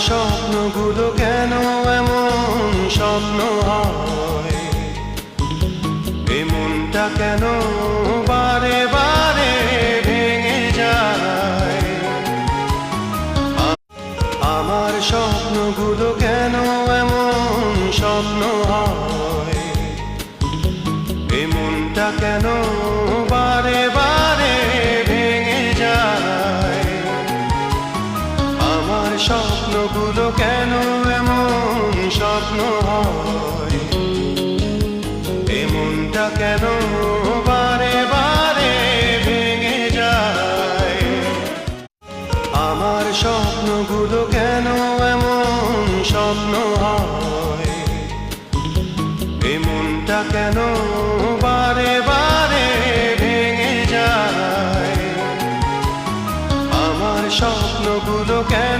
স্বপ্নগুলো কেন এমন স্বপ্ন হয়, এ মনটা কেন বারে বারে ভেঙে যায়। আমার স্বপ্নগুলো কেন এমন স্বপ্ন হয়, এ মনটা কেন বারে বারে ভেঙে যায়। আমার স্বপ্নগুলো কেন এমন স্বপ্ন হয়, এ মনটা কেন বারে বারে ভেঙে যায়। আমার স্বপ্নগুলো কেন এমন স্বপ্ন হয়, এ মনটা কেন